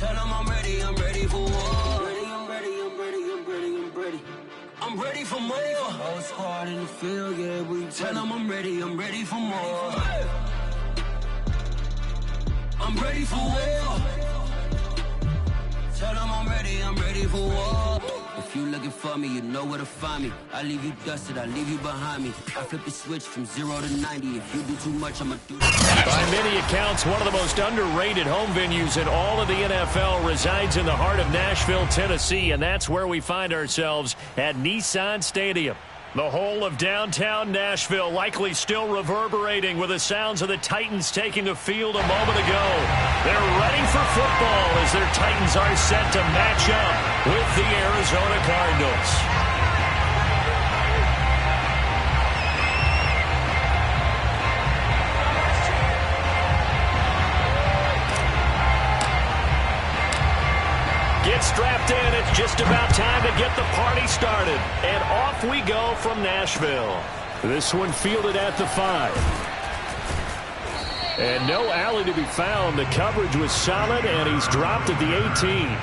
Tell them I'm ready for war. I'm ready for more. Whole squad in the field, yeah, we tell them I'm ready for more. I'm ready for war. Tell them I'm ready for war. If you looking for me, you know where to find me. I leave you dusted, I leave you behind me. I flip the switch from 0 to 90. If you do too much, I'ma do that. By many accounts, one of the most underrated home venues in all of the NFL resides in the heart of Nashville, Tennessee, and that's where we find ourselves at Nissan Stadium. The whole of downtown Nashville likely still reverberating with the sounds of the Titans taking the field a moment ago. They're ready for football as their Titans are set to match up with the Arizona Cardinals. Get strapped in. It's just about time to get the party started. And off we go from Nashville. This one fielded at the 5. And no alley to be found. The coverage was solid, and he's dropped at the 18.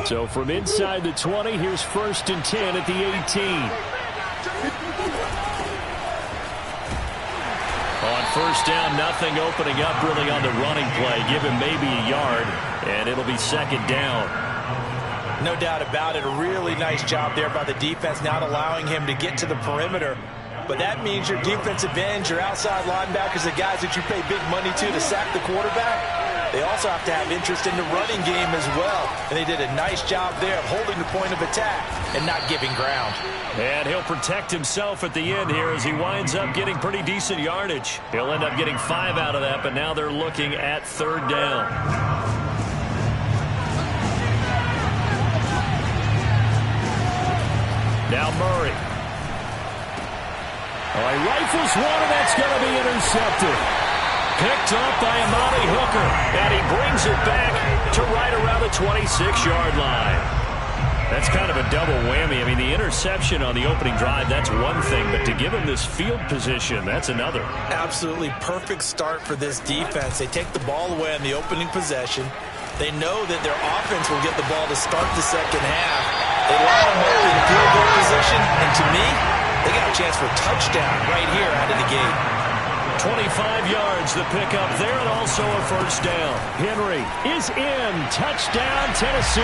So from inside the 20, here's 1st and 10 at the 18. On 1st down, nothing opening up really on the running play. Give him maybe a yard, and it'll be 2nd down. No doubt about it. A really nice job there by the defense, not allowing him to get to the perimeter. But that means your defensive ends, your outside linebackers, the guys that you pay big money to sack the quarterback, they also have to have interest in the running game as well. And they did a nice job there of holding the point of attack and not giving ground. And he'll protect himself at the end here as he winds up getting pretty decent yardage. He'll end up getting 5 out of that, but now they're looking at 3rd down. Now Murray. Oh, he rifles one, and that's going to be intercepted. Picked up by Amani Hooker, and he brings it back to right around the 26-yard line. That's kind of a double whammy. I mean, the interception on the opening drive, that's one thing, but to give him this field position, that's another. Absolutely perfect start for this defense. They take the ball away on the opening possession. They know that their offense will get the ball to start the second half. They line them up in field goal position, and to me, they got a chance for a touchdown right here out of the gate. 25 yards the pickup there, and also a 1st down. Henry is in. Touchdown, Tennessee.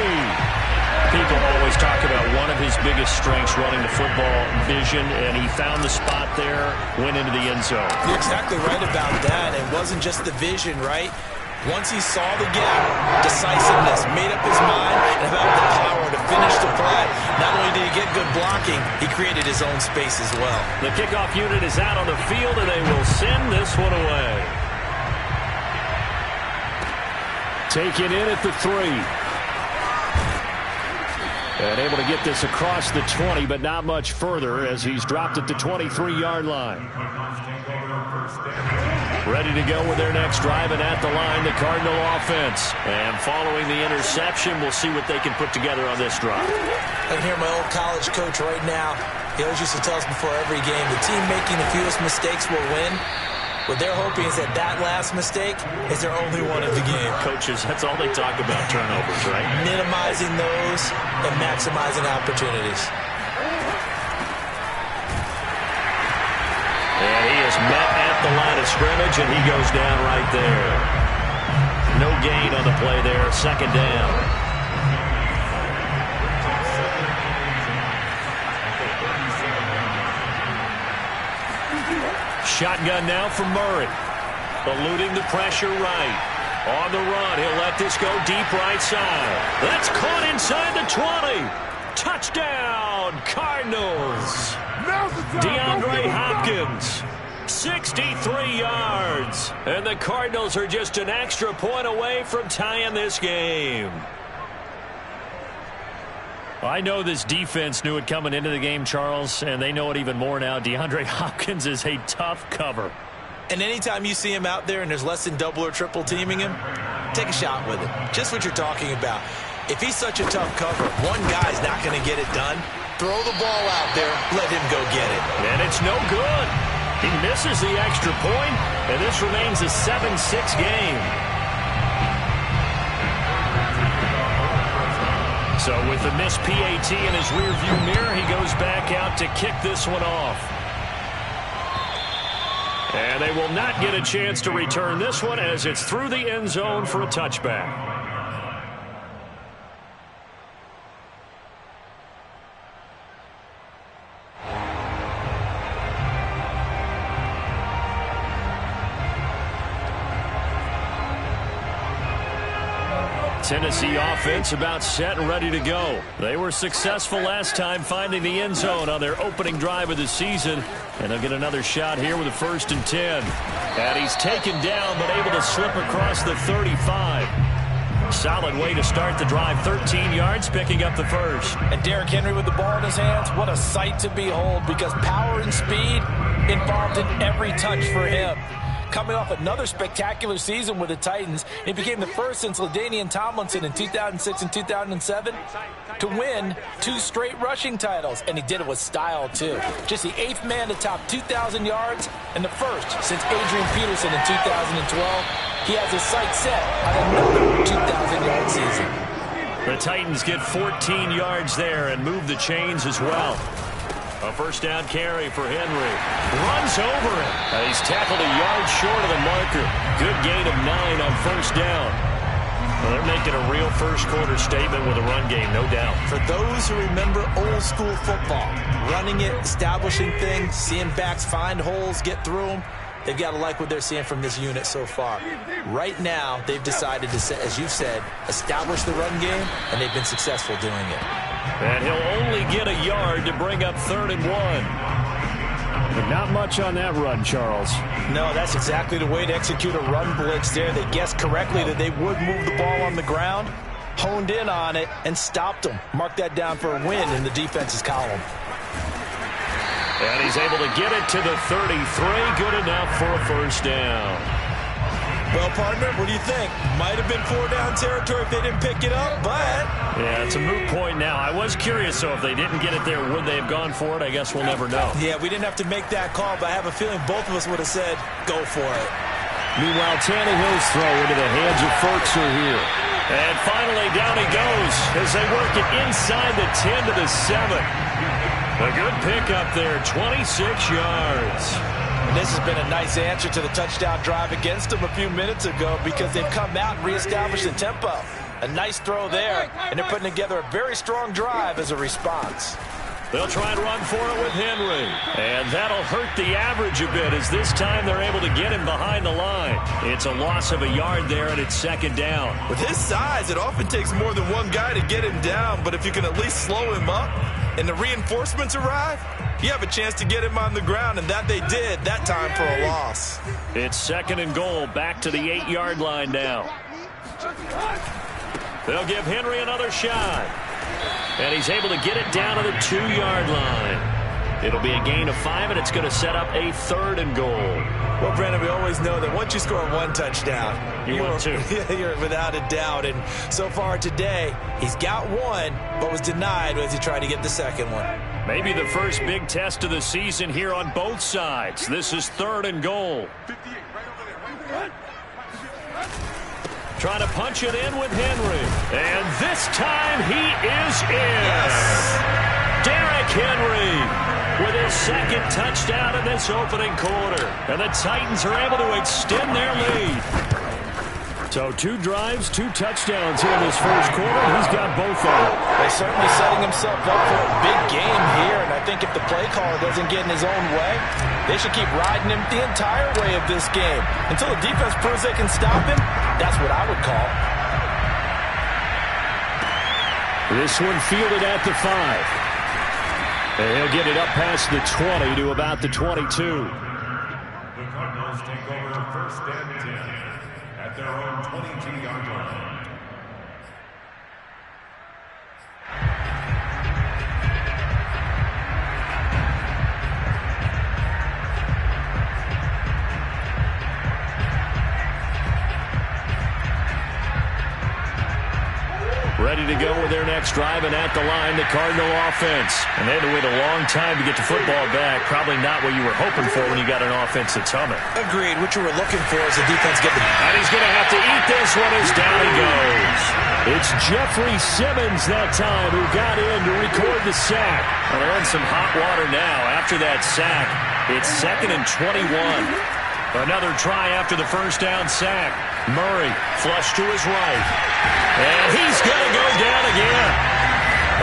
People always talk about one of his biggest strengths, running the football, vision, and he found the spot there, went into the end zone. You're exactly right about that. It wasn't just the vision, right? Once he saw the gap, decisiveness, made up his mind, and had the power to finish the play. Not only did he get good blocking, he created his own space as well. The kickoff unit is out on the field, and they will send this one away. Taken in at the 3. And able to get this across the 20, but not much further as he's dropped at the 23-yard line. Ready to go with their next drive, and at the line, the Cardinal offense. And following the interception, we'll see what they can put together on this drive. I can hear my old college coach right now. He always used to tell us before every game, the team making the fewest mistakes will win. What they're hoping is that that last mistake is their only one of the game. Coaches, that's all they talk about, turnovers, right? Minimizing those and maximizing opportunities. And he is met at the line of scrimmage, and he goes down right there. No gain on the play there. 2nd down. Shotgun now from Murray. Eluding the pressure right. On the run, he'll let this go deep right side. That's caught inside the 20. Touchdown, Cardinals. DeAndre Hopkins, 63 yards. And the Cardinals are just an extra point away from tying this game. I know this defense knew it coming into the game, Charles, and they know it even more now. DeAndre Hopkins is a tough cover. And anytime you see him out there and there's less than double or triple teaming him, take a shot with it. Just what you're talking about. If he's such a tough cover, one guy's not going to get it done. Throw the ball out there, let him go get it. And it's no good. He misses the extra point, and this remains a 7-6 game. So with the missed PAT in his rearview mirror, he goes back out to kick this one off. And they will not get a chance to return this one as it's through the end zone for a touchback. Tennessee offense about set and ready to go. They were successful last time finding the end zone on their opening drive of the season. And they'll get another shot here with a 1st and 10. And he's taken down but able to slip across the 35. Solid way to start the drive. 13 yards, picking up the first. And Derrick Henry with the ball in his hands, what a sight to behold, because power and speed involved in every touch for him. Coming off another spectacular season with the Titans, he became the first since LaDainian Tomlinson in 2006 and 2007 to win 2 straight rushing titles, and he did it with style too. Just the 8th man to top 2,000 yards and the first since Adrian Peterson in 2012. He has his sights set on another 2,000-yard season. The Titans get 14 yards there and move the chains as well. A 1st down carry for Henry. Runs over him. He's tackled a yard short of the marker. Good gain of 9 on 1st down. Well, they're making a real first-quarter statement with a run game, no doubt. For those who remember old-school football, running it, establishing things, seeing backs find holes, get through them, they've got to like what they're seeing from this unit so far. Right now, they've decided to, as you said, establish the run game, and they've been successful doing it. And he'll only get a yard to bring up 3rd and 1. But not much on that run, Charles. No, that's exactly the way to execute a run blitz there. They guessed correctly that they would move the ball on the ground, honed in on it, and stopped them. Mark that down for a win in the defense's column. And he's able to get it to the 33. Good enough for a 1st down. Well, partner, what do you think? Might have been 4-down territory if they didn't pick it up, but... Yeah, it's a moot point now. I was curious, so if they didn't get it there, would they have gone for it? I guess we'll never know. Yeah, we didn't have to make that call, but I have a feeling both of us would have said, go for it. Meanwhile, Tannehill's throw into the hands of Firkser here. And finally, down he goes as they work it inside the 10 to the 7. A good pickup there, 26 yards. And this has been a nice answer to the touchdown drive against them a few minutes ago because they've come out and reestablished the tempo. A nice throw there, and they're putting together a very strong drive as a response. They'll try and run for it with Henry. And that'll hurt the average a bit as this time they're able to get him behind the line. It's a loss of a yard there, and it's 2nd down. With his size, it often takes more than one guy to get him down, but if you can at least slow him up and the reinforcements arrive, you have a chance to get him on the ground, and that they did that time for a loss. It's 2nd and goal, back to the 8-yard line now. They'll give Henry another shot. And he's able to get it down to the 2-yard line. It'll be a gain of 5, and it's going to set up a 3rd and goal. Well, Brandon, we always know that once you score 1 touchdown, you're 2. You're without a doubt. And so far today, he's got 1, but was denied as he tried to get the 2nd one. Maybe the first big test of the season here on both sides. This is 3rd and goal. Trying to punch it in with Henry. And this time he is in. Yes. Derrick Henry with his 2nd touchdown in this opening quarter. And the Titans are able to extend their lead. So 2 drives, 2 touchdowns here in this first quarter. He's got both of them. They're certainly setting himself up for a big game here. And I think if the play caller doesn't get in his own way, they should keep riding him the entire way of this game. Until the defense proves they can stop him, that's what I would call. This one fielded at the 5. And he'll get it up past the 20 to about the 22. The Cardinals take over 1st and 10 at their own 22-yard line. drive, and at the line, the Cardinal offense. And they had to wait a long time to get the football back. Probably not what you were hoping for when you got an offense that's humming. Agreed. What you were looking for is the defense getting the... And he's going to have to eat this one as down he goes. It's Jeffrey Simmons that time who got in to record the sack. Well, they're in some hot water now. After that sack, it's 2nd and 21. Another try after the first down sack. Murray flush to his right. And he's going to go down again.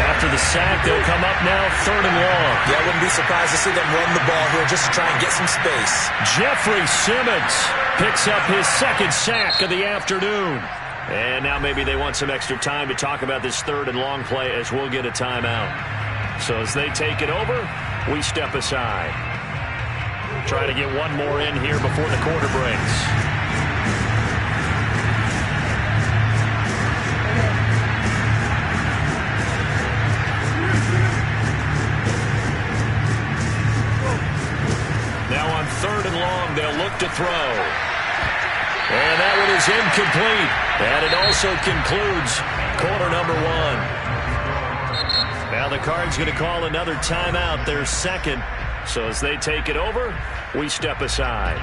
After the sack, they'll come up now 3rd and long. Yeah, I wouldn't be surprised to see them run the ball here just to try and get some space. Jeffrey Simmons picks up his 2nd sack of the afternoon. And now maybe they want some extra time to talk about this 3rd and long play as we'll get a timeout. So as they take it over, we step aside. Try to get one more in here before the quarter breaks. Now on 3rd and long, they'll look to throw. And that one is incomplete. And it also concludes quarter number 1. Now the Cards going to call another timeout, their 2nd. So as they take it over, we step aside.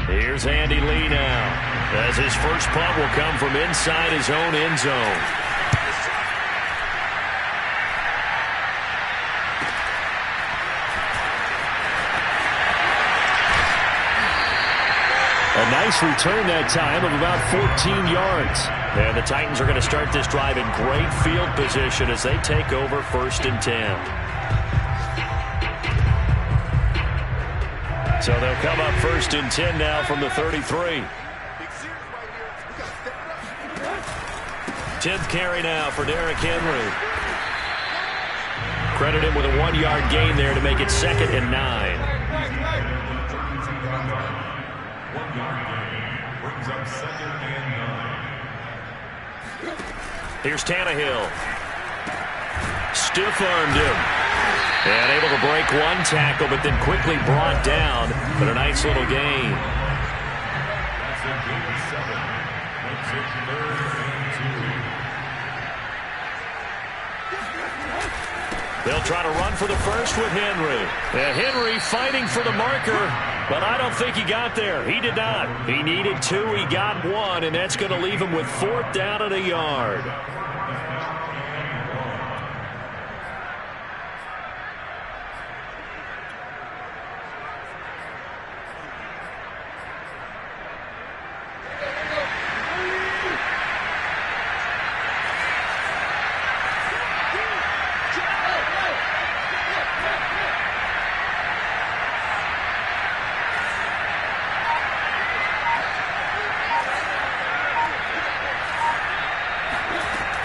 Here's Andy Lee now, as his first punt will come from inside his own end zone. A nice return that time of about 14 yards. And the Titans are going to start this drive in great field position as they take over 1st and 10. So they'll come up 1st and 10 now from the 33. 10th carry now for Derrick Henry. Credit him with a 1-yard gain there to make it 2nd and 9. Here's Tannehill. Stiff-armed him. And able to break one tackle, but then quickly brought down. But a nice little gain. They'll try to run for the first with Henry. And Henry fighting for the marker, but I don't think he got there. He did not. He needed 2. He got 1, and that's going to leave him with 4th down and a yard.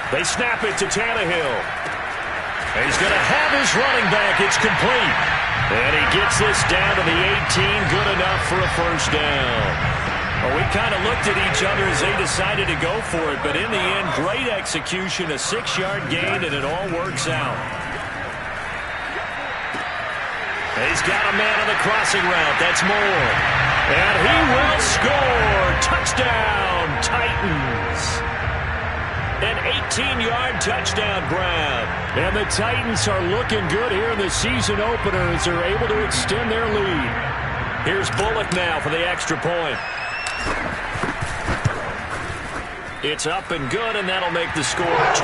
They snap it to Tannehill. And he's going to have his running back. It's complete. And he gets this down to the 18. Good enough for a first down. Well, we kind of looked at each other as they decided to go for it. But in the end, great execution, a 6-yard gain, and it all works out. He's got a man on the crossing route. That's Moore. And he will score. Touchdown, Titans. An 18-yard touchdown grab. And the Titans are looking good here in the season opener as they're able to extend their lead. Here's Bullock now for the extra point. It's up and good, and that'll make the score 21-6.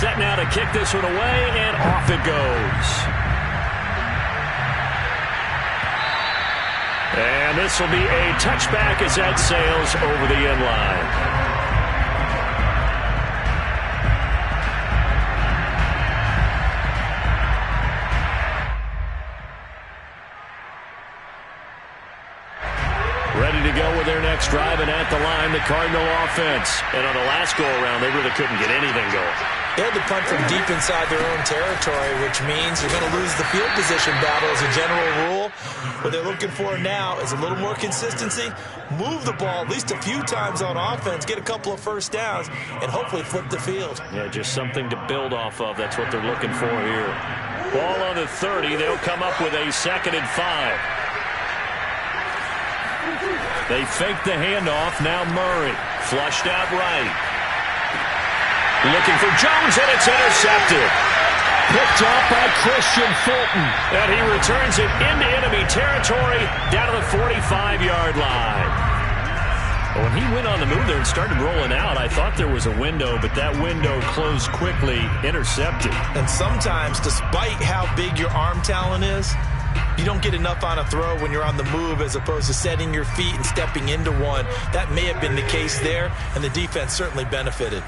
Set now to kick this one away, and off it goes. And this will be a touchback as that sails over the end line. Ready to go with their next drive, and at the line, the Cardinal offense. And on the last go-around, they really couldn't get anything going. They had to punt from deep inside their own territory, which means you're going to lose the field position battle as a general rule. What they're looking for now is a little more consistency, move the ball at least a few times on offense, get a couple of first downs, and hopefully flip the field. Yeah, just something to build off of. That's what they're looking for here. Ball on the 30. They'll come up with a 2nd and 5. They fake the handoff. Now Murray. Flushed out right. Looking for Jones, and it's intercepted. Picked off by Christian Fulton. And he returns it into enemy territory down to the 45-yard line. When he went on the move there and started rolling out, I thought there was a window, but that window closed quickly, intercepted. And sometimes, despite how big your arm talent is, you don't get enough on a throw when you're on the move as opposed to setting your feet and stepping into one. That may have been the case there, and the defense certainly benefited.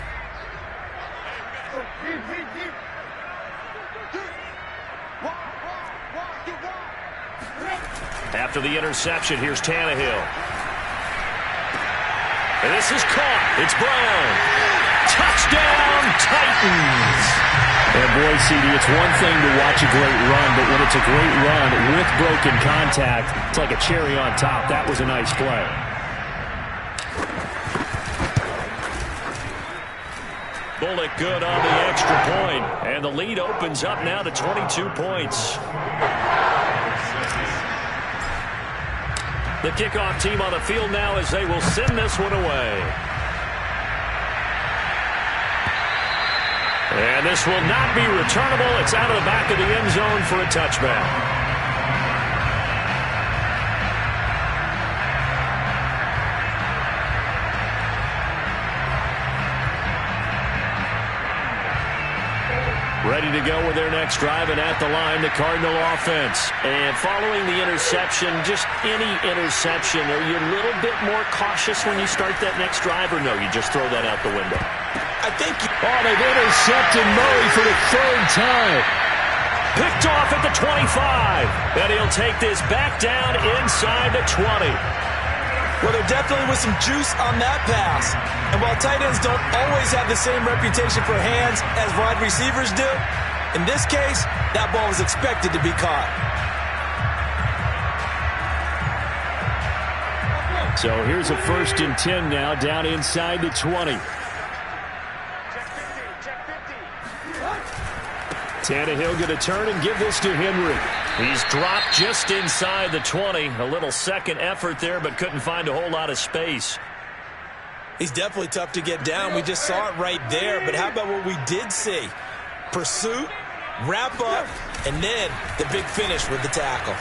After the interception, here's Tannehill. And this is caught. It's Brown. Touchdown, Titans. And boy, CD, it's one thing to watch a great run, but when it's a great run with broken contact, it's like a cherry on top. That was a nice play. Bullock good on the extra point. And the lead opens up now to 22 points. The kickoff team on the field now as they will send this one away. And this will not be returnable. It's out of the back of the end zone for a touchback. Ready to go with their next drive, and at the line, the Cardinal offense. And following the interception, just any interception, are you a little bit more cautious when you start that next drive, or no, you just throw that out the window? I think they've intercepted Murray for the 3rd time. Picked off at the 25. And he'll take this back down inside the 20. Well, there definitely was some juice on that pass. And while tight ends don't always have the same reputation for hands as wide receivers do, in this case, that ball was expected to be caught. So here's a 1st and 10 now, down inside the 20. Tannehill going to turn and give this to Henry. He's dropped just inside the 20. A little second effort there, but couldn't find a whole lot of space. He's definitely tough to get down. We just saw it right there. But how about what we did see? Pursuit, wrap up, and then the big finish with the tackle.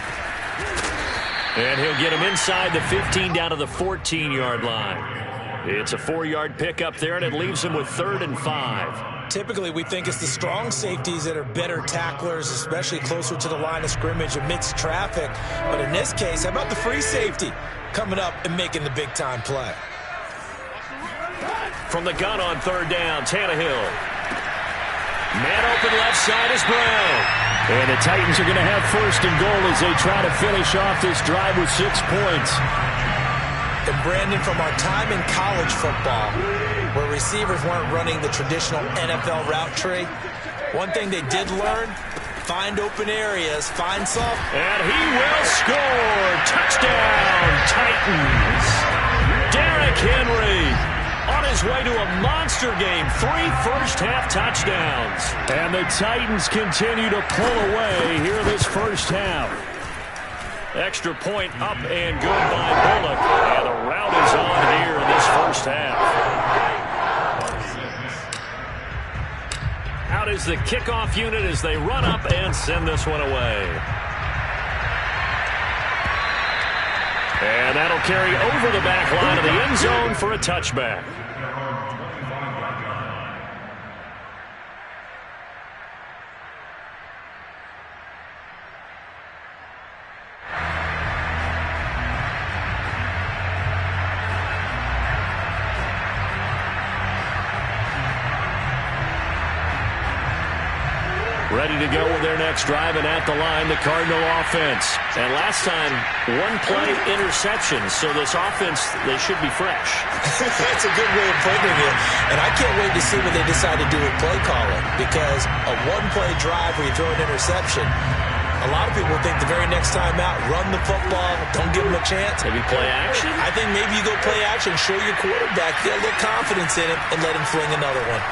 And he'll get him inside the 15 down to the 14-yard line. It's a 4-yard pickup there, and it leaves him with 3rd and 5. Typically, we think it's the strong safeties that are better tacklers, especially closer to the line of scrimmage amidst traffic. But in this case, how about the free safety coming up and making the big-time play? From the gun on 3rd down, Tannehill. Man open left side is Brown. And the Titans are going to have 1st and goal as they try to finish off this drive with 6 points. And Brandon, from our time in college football, where receivers weren't running the traditional NFL route tree, one thing they did learn, find open areas, find some. And he will score. Touchdown, Titans. Derrick Henry on his way to a monster game. 3 first-half touchdowns. And the Titans continue to pull away here this first half. Extra point up and good by Bullock. And the route is on here in this first half. Out is the kickoff unit as they run up and send this one away. And that'll carry over the back line of the end zone for a touchback. Ready to go with their next drive, and at the line, the Cardinal offense. And last time, 1-play interception, so this offense, they should be fresh. That's a good way of putting it. And I can't wait to see what they decide to do with play calling, because a 1-play drive where you throw an interception, a lot of people think the very next time out, run the football, don't give them a chance. Maybe play action? I think maybe you go play action, show your quarterback, get a little confidence in it, and let him fling another one.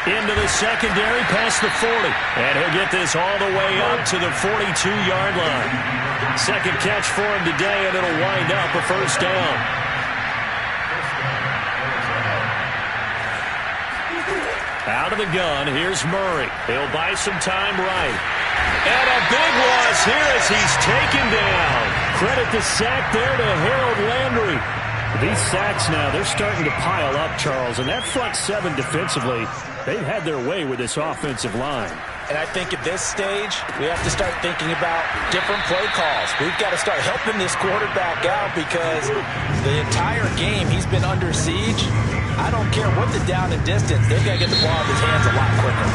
Into the secondary, past the 40. And he'll get this all the way up to the 42-yard line. Second catch for him today, and it'll wind up a first down. Out of the gun, here's Murray. He'll buy some time right. And a big loss here as he's taken down. Credit the sack there to Harold Landry. These sacks now, they're starting to pile up, Charles. And that front seven defensively, they've had their way with this offensive line. And I think at this stage, we have to start thinking about different play calls. We've got to start helping this quarterback out because the entire game he's been under siege. I don't care what the down and distance. They've got to get the ball in his hands a lot quicker.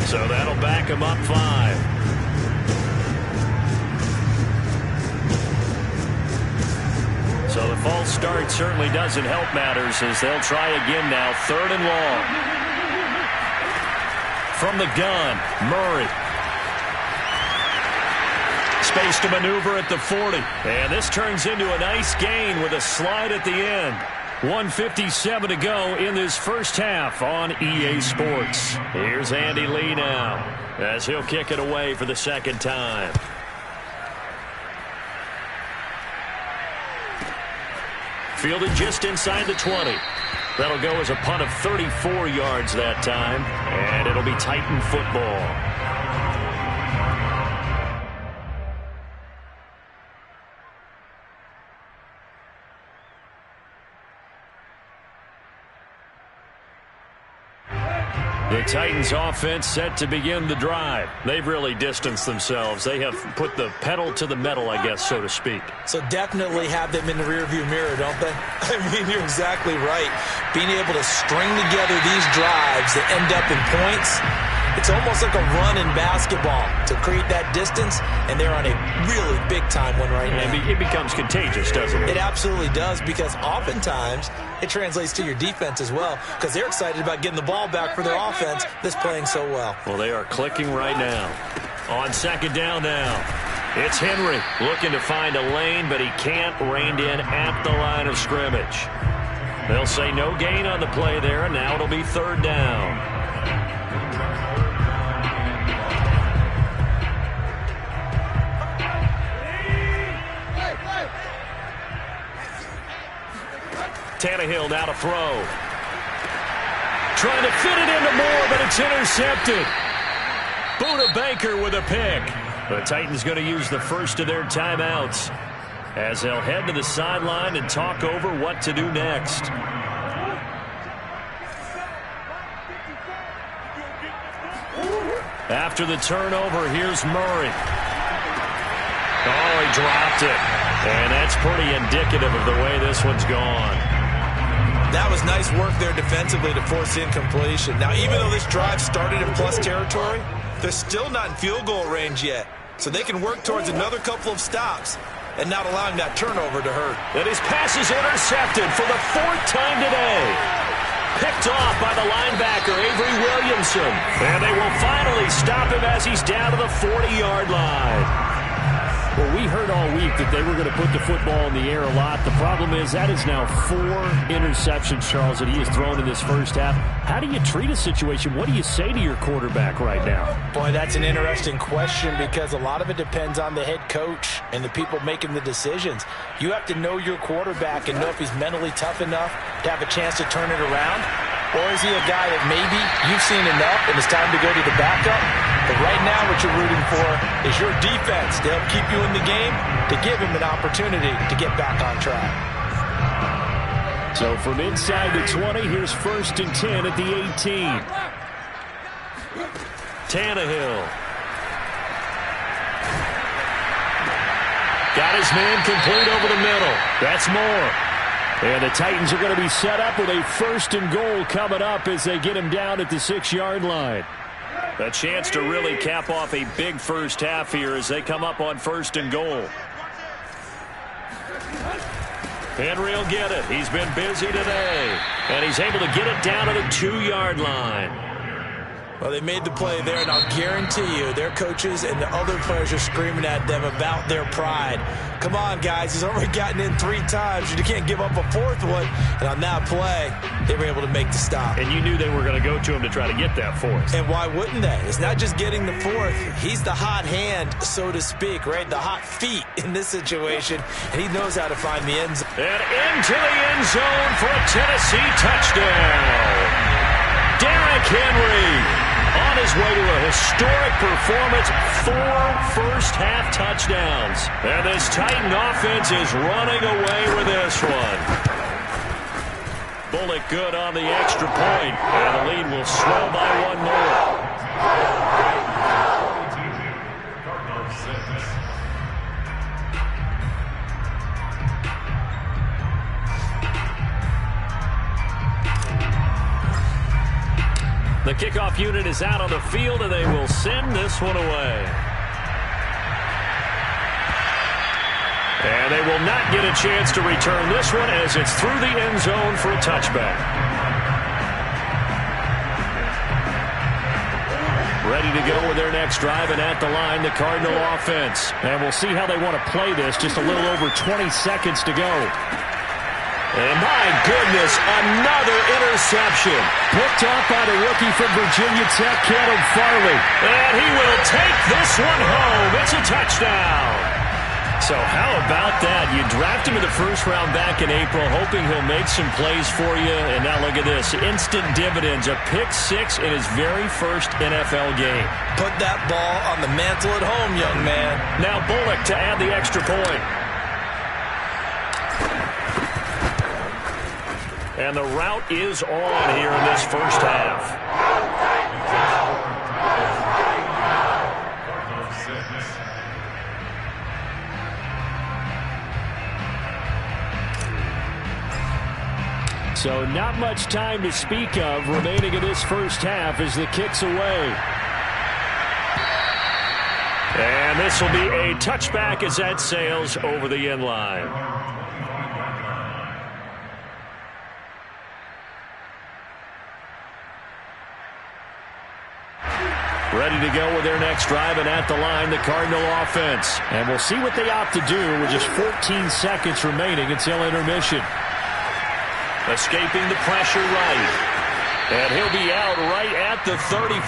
So that'll back him up 5. So the false start certainly doesn't help matters as they'll try again now. 3rd and long. From the gun, Murray. Space to maneuver at the 40. And this turns into a nice gain with a slide at the end. 1:57 to go in this first half on EA Sports. Here's Andy Lee now as he'll kick it away for the second time. Fielded just inside the 20. That'll go as a punt of 34 yards that time, and it'll be Titan football. The Titans offense set to begin the drive. They've really distanced themselves. They have put the pedal to the metal, I guess, so to speak. So definitely have them in the rearview mirror, don't they? I mean, you're exactly right. Being able to string together these drives that end up in points, it's almost like a run in basketball to create that distance, and they're on a really big-time one right now. It becomes contagious, doesn't it? It absolutely does, because oftentimes it translates to your defense as well, because they're excited about getting the ball back for their offense that's playing so well. Well, they are clicking right now. On second down now. It's Henry looking to find a lane, but he can't. Reined in at the line of scrimmage. They'll say no gain on the play there, and now it'll be 3rd down. Tannehill now to throw. Trying to fit it into Moore, but it's intercepted. Buda Baker with a pick. The Titans going to use the first of their timeouts as they'll head to the sideline and talk over what to do next. After the turnover, here's Murray. Oh, he dropped it. And that's pretty indicative of the way this one's gone. That was nice work there defensively to force incompletion. Now, even though this drive started in plus territory, they're still not in field goal range yet. So they can work towards another couple of stops and not allowing that turnover to hurt. And his pass is intercepted for the 4th time today. Picked off by the linebacker, Avery Williamson. And they will finally stop him as he's down to the 40-yard line. Well, we heard all week that they were going to put the football in the air a lot. The problem is that is now 4 interceptions, Charles, that he has thrown in this first half. How do you treat a situation? What do you say to your quarterback right now? Boy, that's an interesting question because a lot of it depends on the head coach and the people making the decisions. You have to know your quarterback and know if he's mentally tough enough to have a chance to turn it around. Or is he a guy that maybe you've seen enough and it's time to go to the backup? But right now what you're rooting for is your defense to help keep you in the game, to give him an opportunity to get back on track. So from inside the 20, here's 1st and 10 at the 18. Tannehill. Got his man complete over the middle. That's Moore. And the Titans are going to be set up with a 1st and goal coming up as they get him down at the 6-yard line. A chance to really cap off a big first half here as they come up on 1st and goal. Henry will get it. He's been busy today. And he's able to get it down to the 2-yard line. Well, they made the play there, and I'll guarantee you their coaches and the other players are screaming at them about their pride. Come on, guys. He's already gotten in 3 times. You can't give up a 4th one. And on that play, they were able to make the stop. And you knew they were going to go to him to try to get that 4th. And why wouldn't they? It's not just getting the 4th. He's the hot hand, so to speak, right? The hot feet in this situation. And he knows how to find the end zone. And into the end zone for a Tennessee touchdown. Derrick Henry on his way to a historic performance, 4 first-half touchdowns. And this Titan offense is running away with this one. Bullock good on the extra point, and the lead will swell by 1 more. The kickoff unit is out on the field, and they will send this one away. And they will not get a chance to return this one as it's through the end zone for a touchback. Ready to go with their next drive, and at the line, the Cardinal offense. And we'll see how they want to play this. Just a little over 20 seconds to go. And my goodness, another interception. Picked off by the rookie from Virginia Tech, Caleb Farley. And he will take this one home. It's a touchdown. So how about that? You draft him in the first round back in April, hoping he'll make some plays for you. And now look at this. Instant dividends. A pick-6 in his very first NFL game. Put that ball on the mantle at home, young man. Now Bullock to add the extra point. And the route is on here in this first half. So not much time to speak of remaining in this first half as the kick's away. And this will be a touchback as that sails over the end line. Ready to go with their next drive, and at the line, the Cardinal offense. And we'll see what they opt to do with just 14 seconds remaining until intermission. Escaping the pressure right. And he'll be out right at the 35.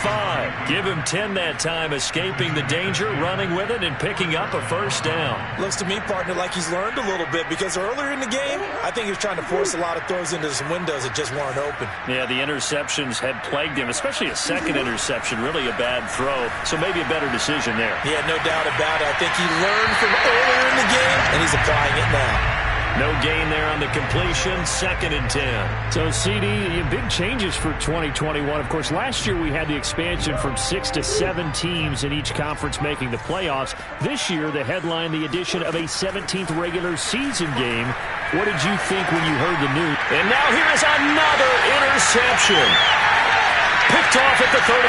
Give him 10 that time, escaping the danger, running with it, and picking up a first down. Looks to me, partner, like he's learned a little bit, because earlier in the game, I think he was trying to force a lot of throws into some windows that just weren't open. Yeah, the interceptions had plagued him, especially a second interception, really a bad throw. So maybe a better decision there. Yeah, no doubt about it. I think he learned from earlier in the game, and he's applying it now. No gain there on the completion, 2nd and 10. So, CD, big changes for 2021. Of course, last year we had the expansion from 6 to 7 teams in each conference making the playoffs. This year, the headline, the addition of a 17th regular season game. What did you think when you heard the news? And now here is another interception. Picked off at the 39.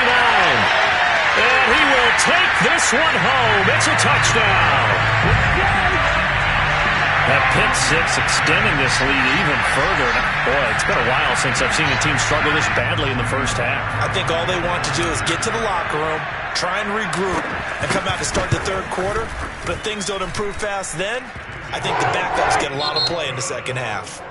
And he will take this one home. It's a touchdown. That pick-6 extending this lead even further. Boy, it's been a while since I've seen a team struggle this badly in the first half. I think all they want to do is get to the locker room, try and regroup, and come out to start the third quarter. But if things don't improve fast then, I think the backups get a lot of play in the second half.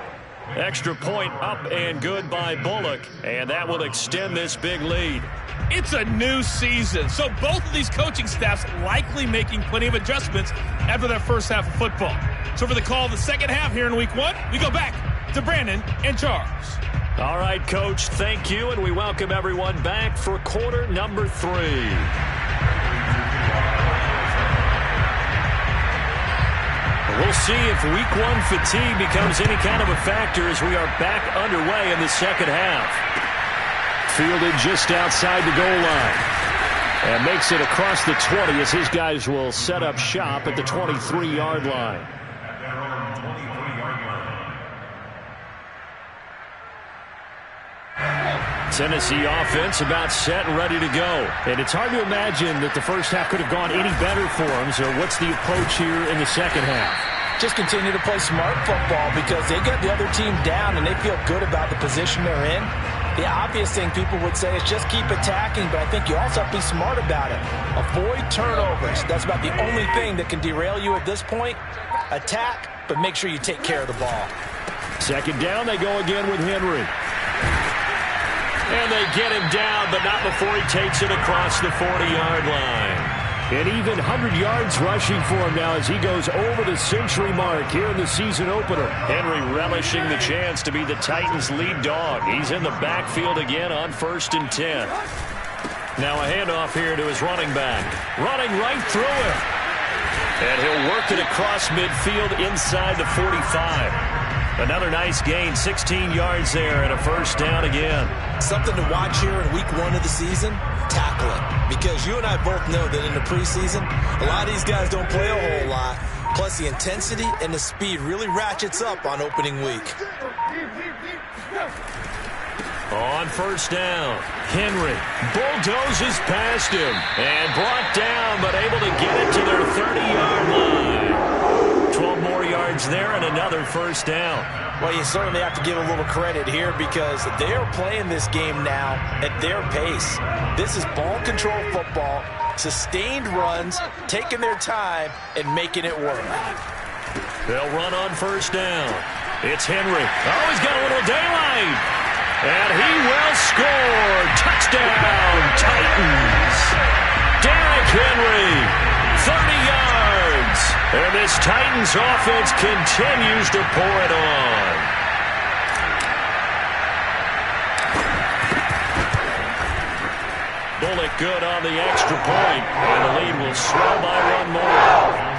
Extra point up and good by Bullock, and that will extend this big lead. It's a new season, so both of these coaching staffs likely making plenty of adjustments after their first half of football. So for the call of the second half here in week 1, we go back to Brandon and Charles. All right, Coach, thank you, and we welcome everyone back for quarter number 3. We'll see if week 1 fatigue becomes any kind of a factor as we are back underway in the second half. Fielded just outside the goal line. And makes it across the 20 as his guys will set up shop at the 23-yard line. Tennessee offense about set and ready to go. And it's hard to imagine that the first half could have gone any better for them. So what's the approach here in the second half? Just continue to play smart football because they got the other team down and they feel good about the position they're in. The obvious thing people would say is just keep attacking, but I think you also have to be smart about it. Avoid turnovers. That's about the only thing that can derail you at this point. Attack, but make sure you take care of the ball. Second down, they go again with Henry. And they get him down, but not before he takes it across the 40-yard line. And even 100 yards rushing for him now as he goes over the century mark here in the season opener. Henry relishing the chance to be the Titans' lead dog. He's in the backfield again on 1st and 10. Now a handoff here to his running back. Running right through him. And he'll work it across midfield inside the 45. Another nice gain, 16 yards there, and a first down again. Something to watch here in week 1 of the season, tackling. Because you and I both know that in the preseason, a lot of these guys don't play a whole lot. Plus the intensity and the speed really ratchets up on opening week. On first down, Henry bulldozes past him and brought down, but able to get it to their 30-yard line. 12 more yards there and another first down. Well, you certainly have to give a little credit here because they're playing this game now at their pace. This is ball control football, sustained runs, taking their time, and making it work. They'll run on first down. It's Henry. Oh, he's got a little daylight. And he will score. Touchdown, Titans. Derrick Henry, 30 yards. And this Titans offense continues to pour it on. Bullock good on the extra point. And the lead will swell by one more.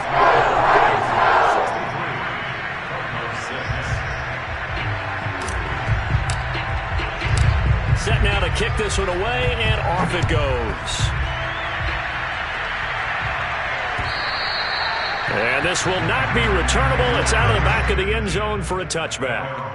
Set now to kick this one away, and off it goes. And this will not be returnable. It's out of the back of the end zone for a touchback.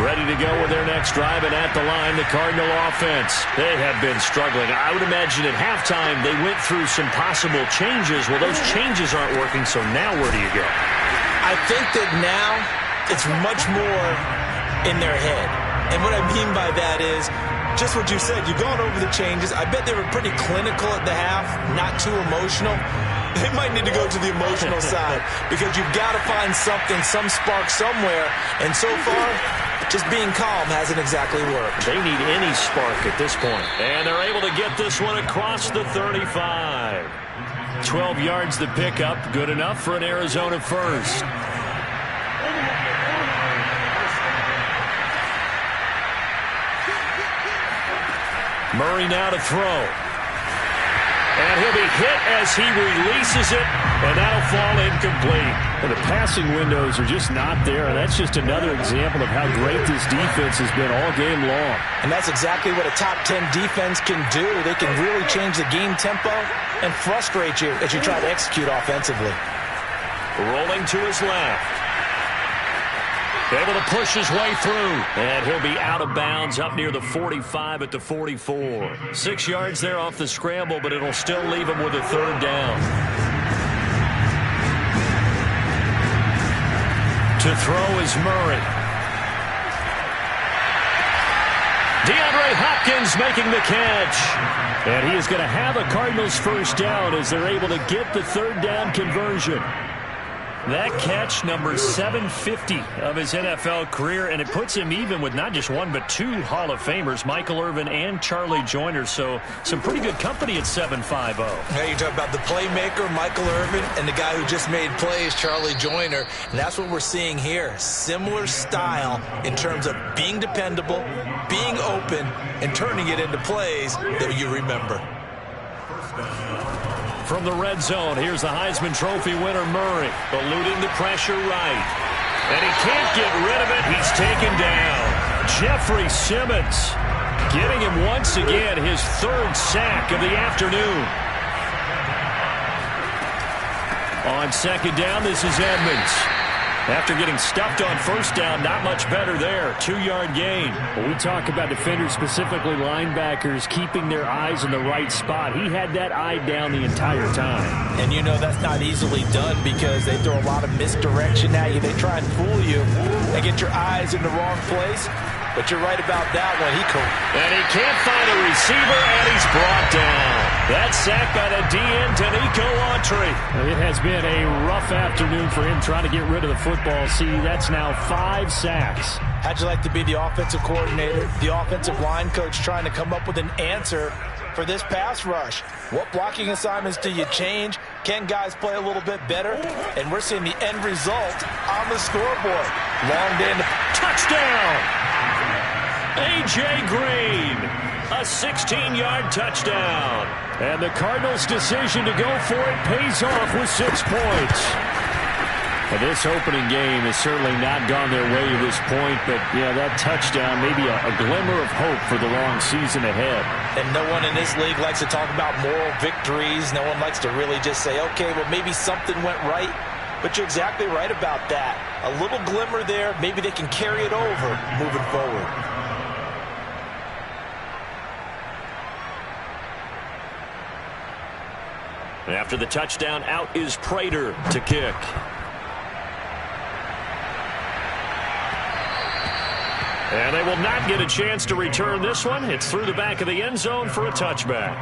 Ready to go with their next drive, and at the line, the Cardinal offense. They have been struggling. I would imagine at halftime they went through some possible changes. Well, those changes aren't working, so now where do you go? I think that now it's much more in their head. And what I mean by that is just what you said. You've gone over the changes. I bet they were pretty clinical at the half, not too emotional. They might need to go to the emotional side because you've got to find something, some spark somewhere. And so far, just being calm hasn't exactly worked. They need any spark at this point. And they're able to get this one across the 35. 12 yards to pick up. Good enough for an Arizona first. Murray now to throw. And he'll be hit as he releases it, and that'll fall incomplete. And the passing windows are just not there, and that's just another example of how great this defense has been all game long. And that's exactly what a top 10 defense can do. They can really change the game tempo and frustrate you as you try to execute offensively. Rolling to his left. Able to push his way through. And he'll be out of bounds up near the 45 at the 44. 6 yards there off the scramble, but it'll still leave him with a third down. To throw is Murray. DeAndre Hopkins making the catch. And he is going to have a Cardinals first down as they're able to get the third down conversion. That catch, number 750 of his NFL career, and it puts him even with not just one but two Hall of Famers, Michael Irvin and Charlie Joyner. So some pretty good company at 750. Now you talk about the playmaker, Michael Irvin, and the guy who just made plays, Charlie Joyner. And that's what we're seeing here. Similar style in terms of being dependable, being open, and turning it into plays that you remember. From the red zone, here's the Heisman Trophy winner, Murray, eluding the pressure right. And he can't get rid of it. He's taken down. Jeffrey Simmons getting him once again his third sack of the afternoon. On second down, this is Edmonds. After getting stuffed on first down, not much better there. 2-yard gain. Well, we talk about defenders, specifically linebackers, keeping their eyes in the right spot. He had that eye down the entire time. And you know that's not easily done because they throw a lot of misdirection at you. They try and fool you and get your eyes in the wrong place. But you're right about that one. And he can't find a receiver, and he's brought down. That sack by the DN, Danico Autry. It has been a rough afternoon for him trying to get rid of the football. See, that's now 5 sacks. How'd you like to be the offensive coordinator, the offensive line coach trying to come up with an answer for this pass rush? What blocking assignments do you change? Can guys play a little bit better? And we're seeing the end result on the scoreboard. Long day in the touchdown. A.J. Green, a 16-yard touchdown. And the Cardinals' decision to go for it pays off with 6 points. And this opening game has certainly not gone their way to this point, but, yeah, that touchdown, maybe a glimmer of hope for the long season ahead. And no one in this league likes to talk about moral victories. No one likes to really just say, okay, well, maybe something went right. But you're exactly right about that. A little glimmer there. Maybe they can carry it over moving forward. After the touchdown, out is Prater to kick. And they will not get a chance to return this one. It's through the back of the end zone for a touchback.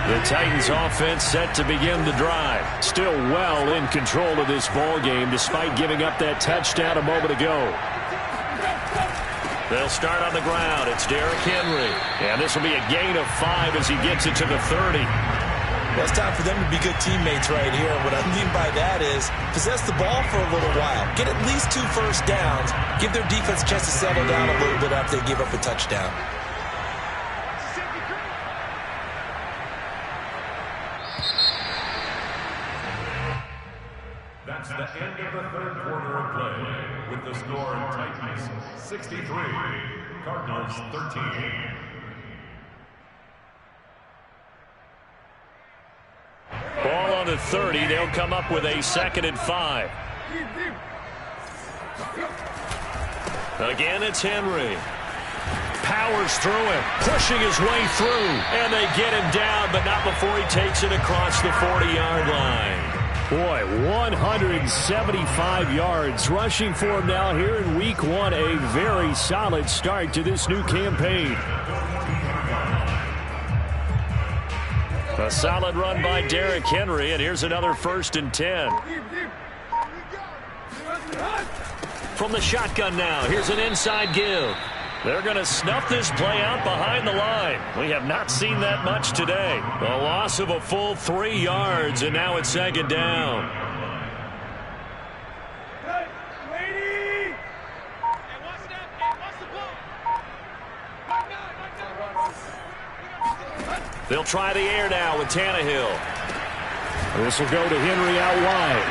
The Titans offense set to begin the drive. Still well in control of this ball game despite giving up that touchdown a moment ago. They'll start on the ground. It's Derrick Henry. And this will be a gain of 5 as he gets it to the 30. Well, it's time for them to be good teammates right here. What I mean by that is possess the ball for a little while. Get at least 2 first downs. Give their defense a chance to settle down a little bit after they give up a touchdown. That's the end of the third quarter of play, with the score Titans 63, Cardinals 13. Ball on the 30. They'll come up with a 2nd and 5. Again, it's Henry. Powers through him, pushing his way through, and they get him down, but not before he takes it across the 40-yard line. Boy, 175 yards rushing for him now here in week 1. A very solid start to this new campaign. A solid run by Derrick Henry, and here's another 1st and 10. From the shotgun now, here's an inside give. They're going to snuff this play out behind the line. We have not seen that much today. A loss of a full 3 yards, and now it's 2nd down. They'll try the air now with Tannehill. This will go to Henry out wide.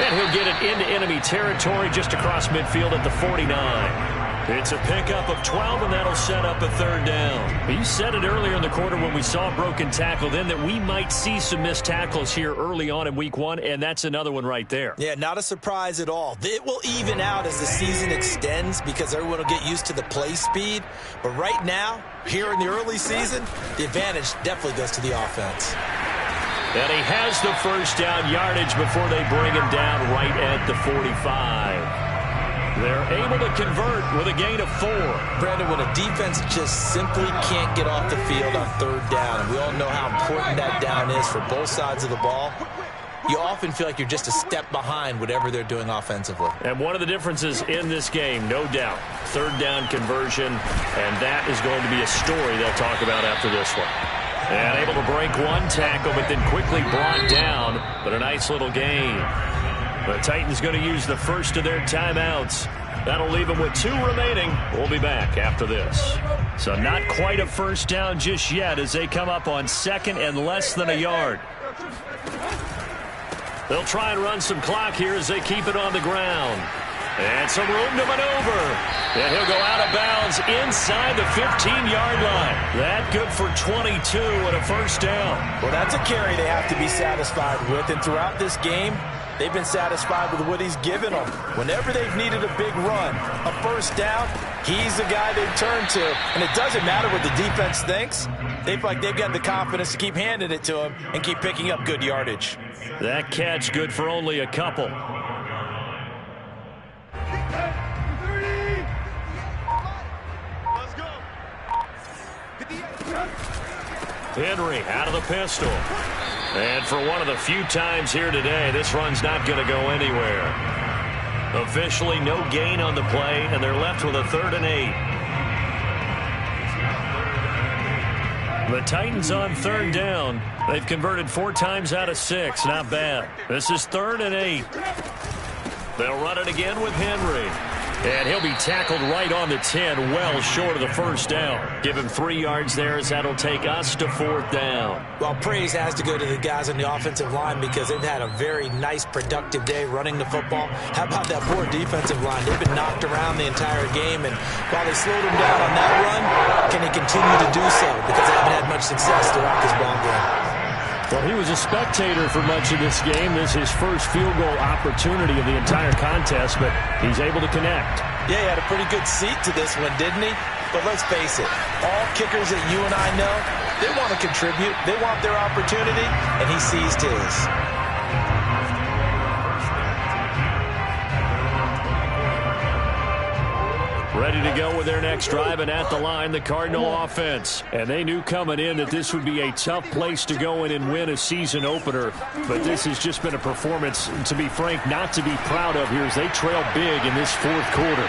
And he'll get it into enemy territory just across midfield at the 49. It's a pickup of 12, and that'll set up a 3rd down. You said it earlier in the quarter when we saw a broken tackle then that we might see some missed tackles here early on in week 1, and that's another one right there. Yeah, not a surprise at all. It will even out as the season extends because everyone will get used to the play speed. But right now, here in the early season, the advantage definitely goes to the offense. And he has the 1st down yardage before they bring him down right at the 45. They're able to convert with a gain of 4. Brandon, when a defense just simply can't get off the field on 3rd down, and we all know how important that down is for both sides of the ball, you often feel like you're just a step behind whatever they're doing offensively. And one of the differences in this game, no doubt, 3rd down conversion, and that is going to be a story they'll talk about after this one. And able to break 1 tackle, but then quickly brought down, but a nice little gain. The Titans going to use the first of their timeouts. That'll leave them with 2 remaining. We'll be back after this. So not quite a 1st down just yet as they come up on 2nd and less than a yard. They'll try and run some clock here as they keep it on the ground. And some room to maneuver. And he'll go out of bounds inside the 15-yard line. That good for 22 and a first down. Well, that's a carry they have to be satisfied with. And throughout this game, they've been satisfied with what he's given them. Whenever they've needed a big run, a first down, he's the guy they've turned to. And it doesn't matter what the defense thinks. They feel like they've got the confidence to keep handing it to him and keep picking up good yardage. That catch good for only a couple. Henry out of the pistol. And for one of the few times here today, this run's not going to go anywhere. Officially no gain on the play, and they're left with a 3rd and 8. The Titans on 3rd down. They've converted 4 times out of 6. Not bad. This is 3rd and 8. They'll run it again with Henry. And he'll be tackled right on the 10, well short of the first down. Give him 3 yards there as that'll take us to 4th down. Well, praise has to go to the guys on the offensive line because they've had a very nice, productive day running the football. How about that poor defensive line? They've been knocked around the entire game, and while they slowed him down on that run, can they continue to do so? Because they haven't had much success throughout this ball game. Well, he was a spectator for much of this game. This is his first field goal opportunity of the entire contest, but he's able to connect. Yeah, he had a pretty good seat to this one, didn't he? But let's face it, all kickers that you and I know, they want to contribute. They want their opportunity, and he seized his. Ready to go with their next drive, and at the line, the Cardinal offense. And they knew coming in that this would be a tough place to go in and win a season opener. But this has just been a performance, to be frank, not to be proud of here as they trail big in this 4th quarter.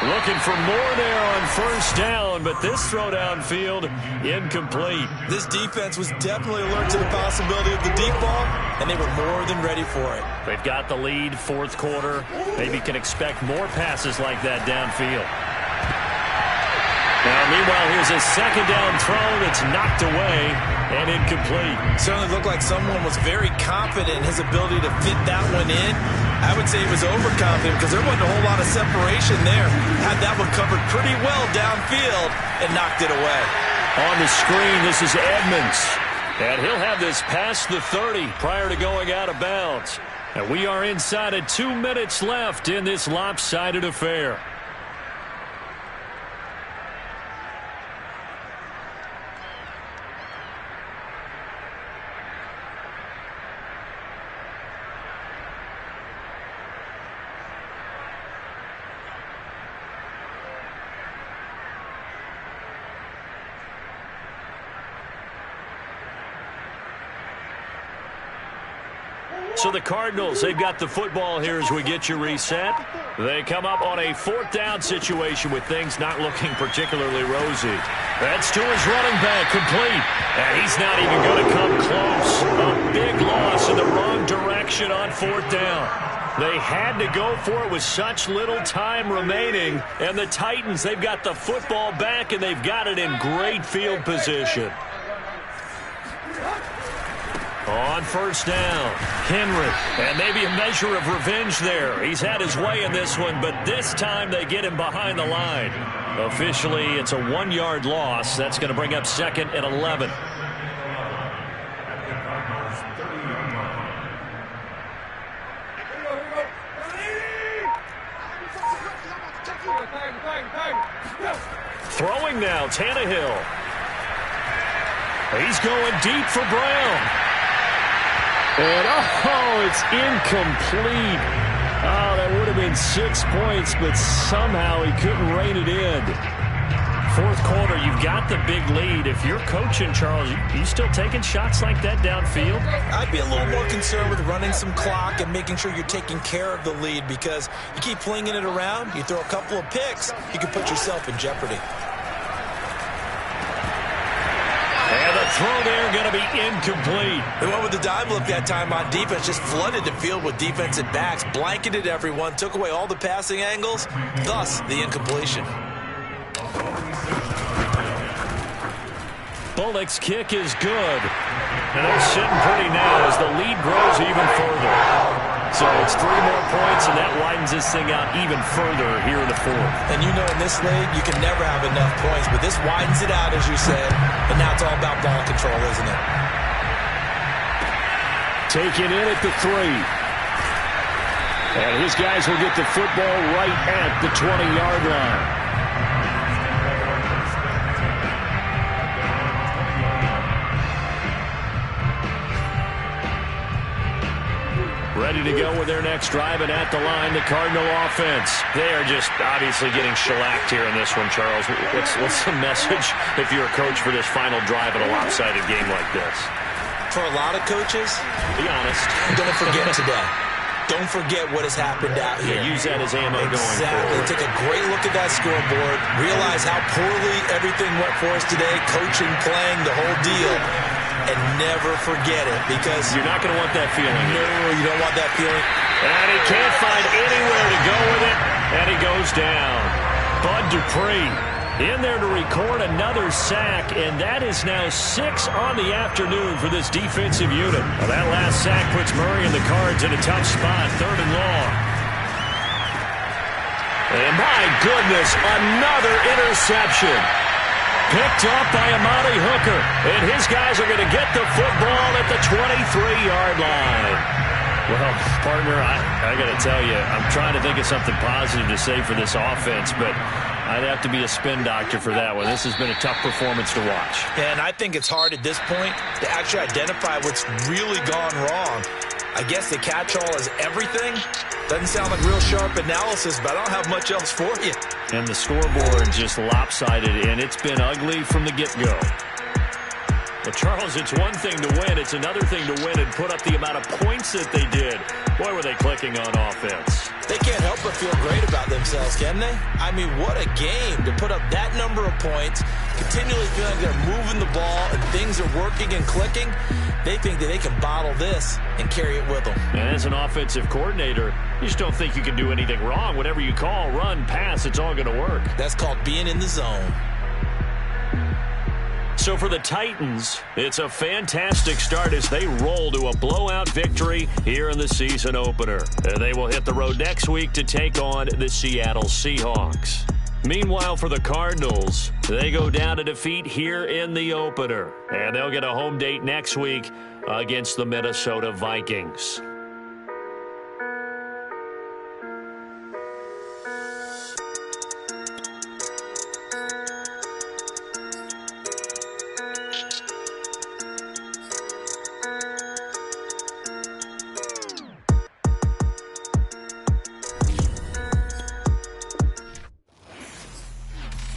Looking for more there on first down, but this throw downfield, incomplete. This defense was definitely alert to the possibility of the deep ball, and they were more than ready for it. They've got the lead, 4th quarter. Maybe can expect more passes like that downfield. Now, meanwhile, here's a 2nd down throw that's knocked away and incomplete. Certainly looked like someone was very confident in his ability to fit that one in. I would say he was overconfident because there wasn't a whole lot of separation there. Had that one covered pretty well downfield and knocked it away. On the screen, this is Edmonds. And he'll have this past the 30 prior to going out of bounds. And we are inside of 2 minutes left in this lopsided affair. So the Cardinals, they've got the football here as we get you reset. They come up on a 4th down situation with things not looking particularly rosy. That's to his running back, complete. And he's not even going to come close. A big loss in the wrong direction on 4th down. They had to go for it with such little time remaining. And the Titans, they've got the football back, and they've got it in great field position. On first down, Henry, and maybe a measure of revenge there. He's had his way in this one, but this time they get him behind the line. Officially, it's a 1-yard loss. That's going to bring up 2nd and 11. Throwing now, Tannehill. He's going deep for Brown. And, it's incomplete. Oh, that would have been 6 points, but somehow he couldn't rein it in. 4th quarter, you've got the big lead. If you're coaching, Charles, you still taking shots like that downfield? I'd be a little more concerned with running some clock and making sure you're taking care of the lead because you keep flinging it around, you throw a couple of picks, you can put yourself in jeopardy. And the throw there going to be incomplete. They went with the dime look that time on defense, just flooded the field with defensive backs, blanketed everyone, took away all the passing angles, thus the incompletion. Bullock's kick is good. And they're sitting pretty now as the lead grows even further. So it's 3 more points, and that widens this thing out even further here in the fourth. And you know in this league, you can never have enough points, but this widens it out, as you said, and now it's all about ball control, isn't it? Taken in at the 3. And his guys will get the football right at the 20-yard line. Ready to go with their next drive, and at the line, the Cardinal offense. They are just obviously getting shellacked here in this one, Charles. What's the message if you're a coach for this final drive in a lopsided game like this? For a lot of coaches, be honest. Don't forget today. Don't forget what has happened out here. Yeah, use that as ammo going Exactly. forward. Take a great look at that scoreboard. Realize how poorly everything went for us today. Coaching, playing, the whole deal. And never forget it, because you're not going to want that feeling. No, you don't want that feeling. And he can't find anywhere to go with it, and he goes down. Bud Dupree in there to record another sack, and that is now 6 on the afternoon for this defensive unit. Well, that last sack puts Murray and the Cards in a tough spot, 3rd and long. And my goodness, another interception. Picked up by Amani Hooker, and his guys are going to get the football at the 23-yard line. Well, partner, I got to tell you, I'm trying to think of something positive to say for this offense, but I'd have to be a spin doctor for that one. This has been a tough performance to watch. And I think it's hard at this point to actually identify what's really gone wrong. I guess the catch-all is everything. Doesn't sound like real sharp analysis, but I don't have much else for you. And the scoreboard just lopsided, and it's been ugly from the get-go. Well, Charles, it's one thing to win. It's another thing to win and put up the amount of points that they did. Boy, were they clicking on offense. They can't help but feel great about themselves, can they? I mean, what a game to put up that number of points, continually feeling like they're moving the ball and things are working and clicking. They think that they can bottle this and carry it with them. And as an offensive coordinator, you just don't think you can do anything wrong. Whatever you call, run, pass, it's all going to work. That's called being in the zone. So for the Titans, it's a fantastic start as they roll to a blowout victory here in the season opener. They will hit the road next week to take on the Seattle Seahawks. Meanwhile, for the Cardinals, they go down to defeat here in the opener, and they'll get a home date next week against the Minnesota Vikings.